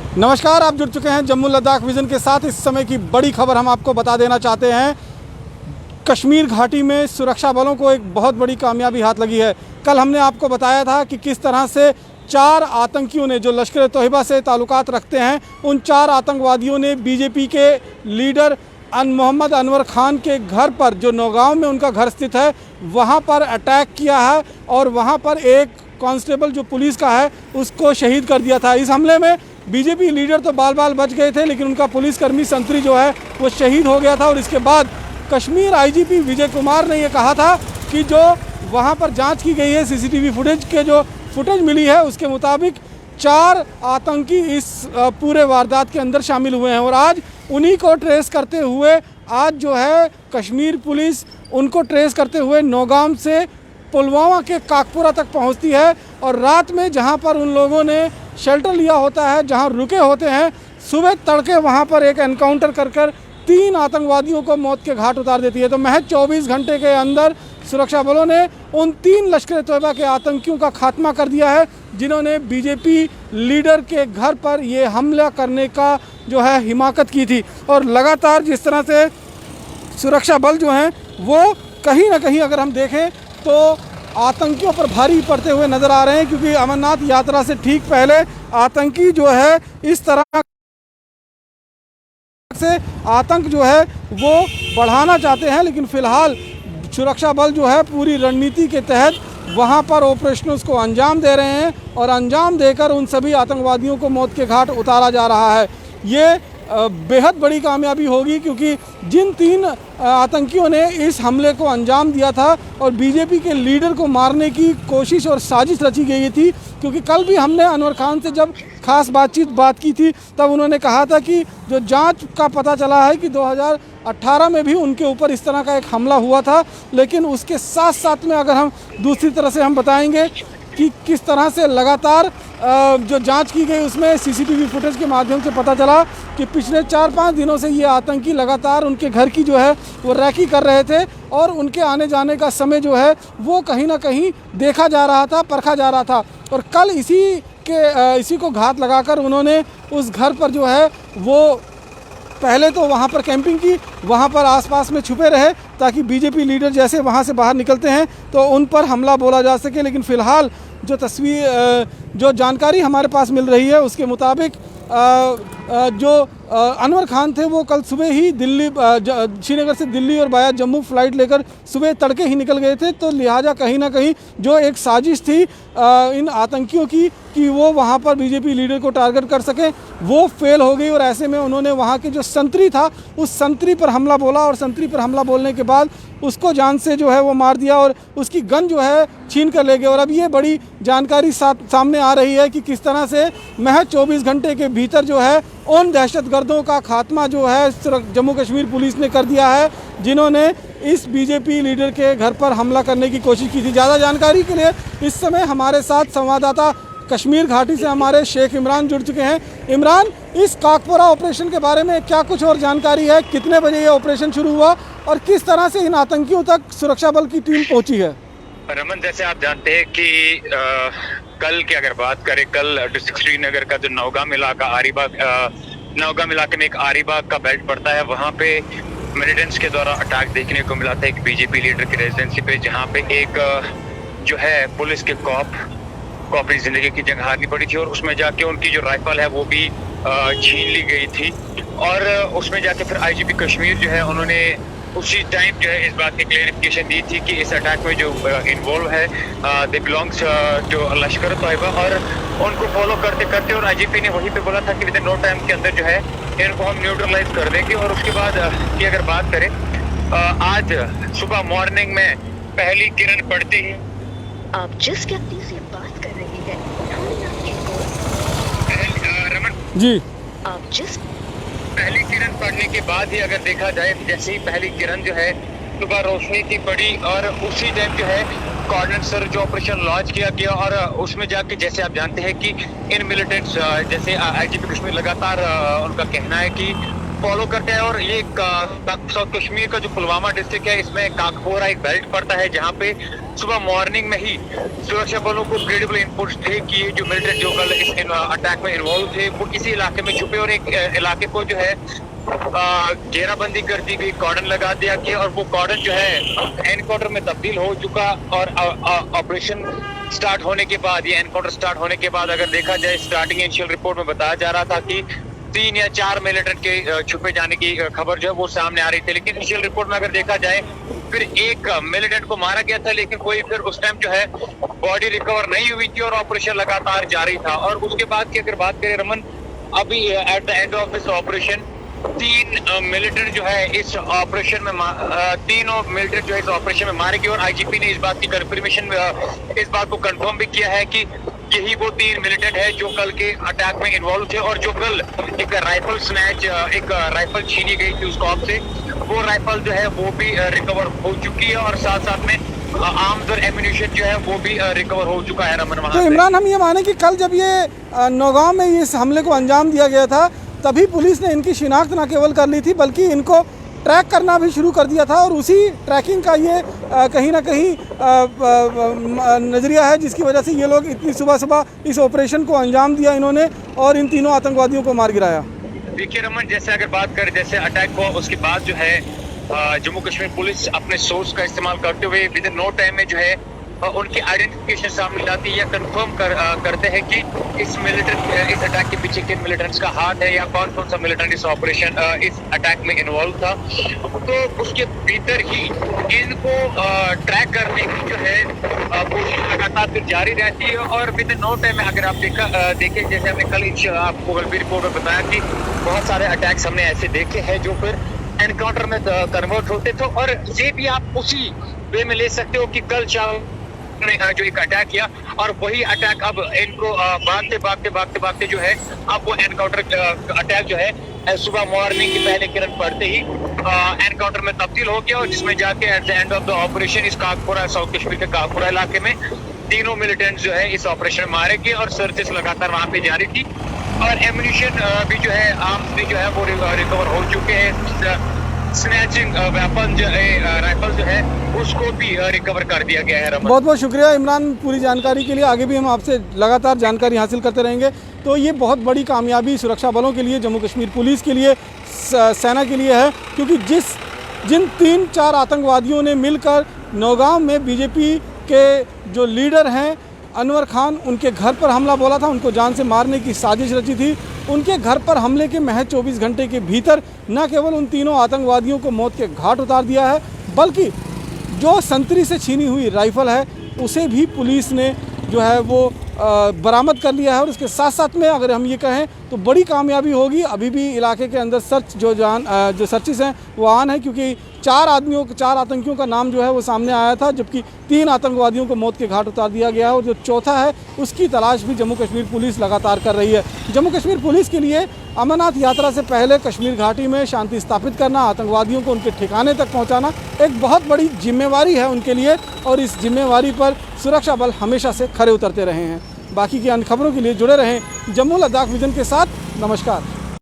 नमस्कार, आप जुड़ चुके हैं जम्मू लद्दाख विजन के साथ। इस समय की बड़ी खबर हम आपको बता देना चाहते हैं। कश्मीर घाटी में सुरक्षा बलों को एक बहुत बड़ी कामयाबी हाथ लगी है। कल हमने आपको बताया था कि किस तरह से 4 आतंकियों ने, जो लश्कर-ए-तोयबा से ताल्लुकात रखते हैं, उन 4 आतंकवादियों ने बीजेपी के लीडर मोहम्मद अनवर खान के घर पर, जो नौगांव में उनका घर स्थित है, वहाँ पर अटैक किया है और वहाँ पर एक कांस्टेबल जो पुलिस का है उसको शहीद कर दिया था। इस हमले में बीजेपी लीडर तो बाल बाल बच गए थे, लेकिन उनका पुलिसकर्मी संतरी जो है वो शहीद हो गया था। और इसके बाद कश्मीर आईजीपी विजय कुमार ने ये कहा था कि जो वहाँ पर जांच की गई है, सीसीटीवी फुटेज के जो फुटेज मिली है उसके मुताबिक 4 आतंकी इस पूरे वारदात के अंदर शामिल हुए हैं। और आज उन्हीं को ट्रेस करते हुए आज जो है कश्मीर पुलिस उनको ट्रेस करते हुए नौगांव से पुलवामा के काकपुरा तक पहुंचती है। और रात में जहां पर उन लोगों ने शेल्टर लिया होता है, जहां रुके होते हैं, सुबह तड़के वहां पर एक एनकाउंटर कर 3 आतंकवादियों को मौत के घाट उतार देती है। तो महज 24 घंटे के अंदर सुरक्षा बलों ने उन 3 लश्कर-ए-तोयबा के आतंकियों का खात्मा कर दिया है, जिन्होंने बीजेपी लीडर के घर पर ये हमला करने का जो है हिमाकत की थी। और लगातार जिस तरह से सुरक्षा बल जो हैं वो कहीं ना कहीं अगर हम देखें तो आतंकियों पर भारी पड़ते हुए नज़र आ रहे हैं, क्योंकि अमरनाथ यात्रा से ठीक पहले आतंकी जो है इस तरह से आतंक जो है वो बढ़ाना चाहते हैं। लेकिन फ़िलहाल सुरक्षा बल जो है पूरी रणनीति के तहत वहां पर ऑपरेशनों को अंजाम दे रहे हैं और अंजाम देकर उन सभी आतंकवादियों को मौत के घाट उतारा जा रहा है। ये बेहद बड़ी कामयाबी होगी, क्योंकि जिन 3 आतंकियों ने इस हमले को अंजाम दिया था और बीजेपी के लीडर को मारने की कोशिश और साजिश रची गई थी, क्योंकि कल भी हमने अनवर खान से जब खास बात की थी तब उन्होंने कहा था कि जो जांच का पता चला है कि 2018 में भी उनके ऊपर इस तरह का एक हमला हुआ था। लेकिन उसके साथ साथ में अगर हम दूसरी तरह से हम बताएंगे कि किस तरह से लगातार जो जांच की गई उसमें सीसीटीवी फुटेज के माध्यम से पता चला कि पिछले 4-5 दिनों से ये आतंकी लगातार उनके घर की जो है वो रैकी कर रहे थे और उनके आने जाने का समय जो है वो कहीं ना कहीं देखा जा रहा था, परखा जा रहा था। और कल इसी को घात लगाकर उन्होंने उस घर पर जो है वो पहले तो वहाँ पर कैंपिंग की, वहाँ पर आसपास में छुपे रहे ताकि बीजेपी लीडर जैसे वहाँ से बाहर निकलते हैं तो उन पर हमला बोला जा सके। लेकिन फ़िलहाल जो जानकारी हमारे पास मिल रही है उसके मुताबिक जो अनवर खान थे वो कल सुबह ही श्रीनगर से दिल्ली और बाया जम्मू फ़्लाइट लेकर सुबह तड़के ही निकल गए थे। तो लिहाजा कहीं ना कहीं जो एक साजिश थी इन आतंकियों की कि वो वहाँ पर बीजेपी लीडर को टारगेट कर सकें, वो फेल हो गई। और ऐसे में उन्होंने वहाँ के जो संतरी था उस संतरी पर हमला बोला और संतरी पर हमला बोलने के बाद उसको जान से जो है वो मार दिया और उसकी गन जो है छीन कर ले गए। और अब ये बड़ी जानकारी सामने आ रही है कि किस तरह से महज 24 घंटे के भीतर जो है उन दहशतगर्दों का खात्मा जो है जम्मू कश्मीर पुलिस ने कर दिया है, जिन्होंने इस बीजेपी लीडर के घर पर हमला करने की कोशिश की थी। ज़्यादा जानकारी के लिए इस समय हमारे साथ संवाददाता कश्मीर घाटी से हमारे शेख इमरान जुड़ चुके हैं। इमरान, इस काकपुरा ऑपरेशन के बारे में क्या कुछ और जानकारी है? कितने बजे ये ऑपरेशन शुरू हुआ और किस तरह से इन आतंकियों तक सुरक्षा बल की टीम पहुंची है? रमन, जैसे आप जानते हैं कि कल की अगर बात करें, कल डिस्ट्रिक्ट श्रीनगर का जो नौगाम इलाके में एक आरीबाग का बेल्ट पड़ता है, वहाँ पे मिलिटेंट्स के द्वारा अटैक देखने को मिला था एक बीजेपी लीडर की रेजिडेंसी पे, जहाँ पे एक जो है पुलिस के कॉप अपनी जिंदगी की जंग हारनी पड़ी थी और उसमें जाके उनकी जो राइफल है वो भी छीन ली गई थी। और उसमें जाके फिर आईजीपी कश्मीर जो है उन्होंने उसी टाइम जो है इस बात की क्लेरिफिकेशन दी थी कि इस अटैक में जो इन्वॉल्व है दे बिलोंग्स टू लश्कर-ए-तोयबा, और उनको फॉलो करते करते और आईजीपी ने वहीं पे बोला था कि विद इन नो टाइम के अंदर जो है इनको हम न्यूट्रलाइज कर देंगे। और उसके बाद की अगर बात करें, आज सुबह मॉर्निंग में पहली किरण पड़ती ही आप जिस व्यक्ति से बात कर रहे हैं रमन जी, आप जिस पहली किरण पड़ने के बाद ही अगर देखा जाए, जैसे ही पहली किरण जो है सुबह रोशनी की पड़ी और उसी टाइम जो है कोऑर्डिनेट सर्च ऑपरेशन लॉन्च किया गया। और उसमें जाके जैसे आप जानते हैं कि इन मिलिटेंट्स जैसे आईजीपी कश्मीर लगातार उनका कहना है कि फॉलो करते हैं। और ये साउथ कश्मीर का जो पुलवामा डिस्ट्रिक्ट है, इसमें काकपोरा एक बेल्ट पड़ता है, जहाँ पे सुबह मॉर्निंग में ही सुरक्षा बलों को क्रेडिबल इनपुट्स थे कि ये जो मिलिटेंट जो कल इस अटैक में इन्वॉल्व थे वो इसी इलाके में छुपे, और एक इलाके को जो है घेराबंदी कर दी गई, कॉर्डन लगा दिया गया, और वो कॉर्डन जो है एनकाउंटर में तब्दील हो चुका। और ऑपरेशन स्टार्ट होने के बाद, ये एनकाउंटर स्टार्ट होने के बाद अगर देखा जाए, स्टार्टिंग इनिशियल रिपोर्ट में बताया जा रहा था कि 3 या 4 मिलिटेंट के छुपे जाने की खबर जो है वो सामने आ रही थी। लेकिन इनिशियल रिपोर्ट में अगर देखा जाए, फिर एक मिलिटेंट को मारा गया था, लेकिन कोई फिर उस टाइम जो है बॉडी रिकवर नहीं हुई थी और ऑपरेशन लगातार जारी था। और उसके बाद की अगर बात करें रमन, अभी at the end of this operation 3 militant जो है इस ऑपरेशन में तीनों मिलिटेंट जो है इस ऑपरेशन में मारे गए। और आईजीपी ने इस बात की कंफर्मेशन, इस बात को कंफर्म भी किया है कि यही वो 3 मिलिटेंट है जो कल के अटैक में इन्वॉल्व थे, और जो कल एक राइफल स्नैच, एक राइफल छीनी गई थी उस कॉप से, वो राइफल जो है वो भी रिकवर हो चुकी है। और साथ साथ में आर्म्स और एम्युनिशन जो है वो भी रिकवर हो चुका है रमन वहां। तो इमरान, हम ये माने कि कल जब ये नौगांव में इस हमले को अंजाम दिया गया था, तभी पुलिस ने इनकी शिनाख्त न केवल कर ली थी बल्कि इनको ट्रैक करना भी शुरू कर दिया था, और उसी ट्रैकिंग का ये कहीं ना कहीं नज़रिया है जिसकी वजह से ये लोग इतनी सुबह सुबह इस ऑपरेशन को अंजाम दिया इन्होंने और इन तीनों आतंकवादियों को मार गिराया। देखिए रमन, जैसे अगर बात करें, जैसे अटैक हुआ उसके बाद जो है जम्मू कश्मीर पुलिस अपने सोर्स का इस्तेमाल करते हुए विद इन नो टाइम में जो है उनकी आइडेंटिफिकेशन सामने लाती है या कंफर्म करते हैं कि इस अटैक के पीछे किन मिलिटेंट्स का हाथ है या कौन कौन सा मिलिटेंट इस ऑपरेशन इस अटैक में इन्वॉल्व था। तो उसके भीतर ही इनको ट्रैक करने की जो है कोशिश लगातार फिर जारी रहती है। और विद इन नो टाइम में अगर आप देखें, जैसे हमने कल आपको कल भी रिपोर्ट में बताया कि बहुत सारे अटैक्स हमने ऐसे देखे हैं जो फिर एनकाउंटर में कन्वर्ट होते थे। और ये भी आप उसी वे में ले सकते हो कि कल शाम ने जो एक अटैक किया, और वही अटैक अब इनको भागते जो है अब वो एनकाउंटर अटैक जो है सुबह मॉर्निंग की पहले किरण पड़ते ही एनकाउंटर में तब्दील हो गया, और जिसमें जाके at the end of the operation इस काकपुरा, साउथ कश्मीर के काकपुरा इलाके में तीनों मिलिटेंट्स जो है इस ऑपरेशन में मारे गए, और सर्चेस लगातार वहां पे जारी थी। और एम्युनिशन भी जो है, आर्म्स भी जो है वो रिकवर हो चुके हैं। स्नैचिंग वेपन जो है, राइफल जो है उसको भी रिकवर कर दिया गया है। बहुत बहुत शुक्रिया इमरान पूरी जानकारी के लिए। आगे भी हम आपसे लगातार जानकारी हासिल करते रहेंगे। तो ये बहुत बड़ी कामयाबी सुरक्षा बलों के लिए, जम्मू कश्मीर पुलिस के लिए, सेना के लिए है, क्योंकि जिन 3-4 आतंकवादियों ने मिलकर नौगांव में बीजेपी के जो लीडर हैं अनवर खान, उनके घर पर हमला बोला था, उनको जान से मारने की साजिश रची थी, उनके घर पर हमले के महज 24 घंटे के भीतर न केवल उन तीनों आतंकवादियों को मौत के घाट उतार दिया है, बल्कि जो संतरी से छीनी हुई राइफ़ल है उसे भी पुलिस ने जो है वो बरामद कर लिया है। और इसके साथ साथ में अगर हम ये कहें तो बड़ी कामयाबी होगी, अभी भी इलाके के अंदर सर्च जो सर्चिस हैं वो ऑन है, क्योंकि 4 आतंकियों का नाम जो है वो सामने आया था, जबकि 3 आतंकवादियों को मौत के घाट उतार दिया गया है, और जो चौथा है उसकी तलाश भी जम्मू कश्मीर पुलिस लगातार कर रही है। जम्मू कश्मीर पुलिस के लिए अमरनाथ यात्रा से पहले कश्मीर घाटी में शांति स्थापित करना, आतंकवादियों को उनके ठिकाने तक पहुँचाना एक बहुत बड़ी जिम्मेवारी है उनके लिए, और इस जिम्मेवारी पर सुरक्षा बल हमेशा से खरे उतरते रहे हैं। बाकी की अन्य खबरों के लिए जुड़े रहें जम्मू लद्दाख विजन के साथ। नमस्कार।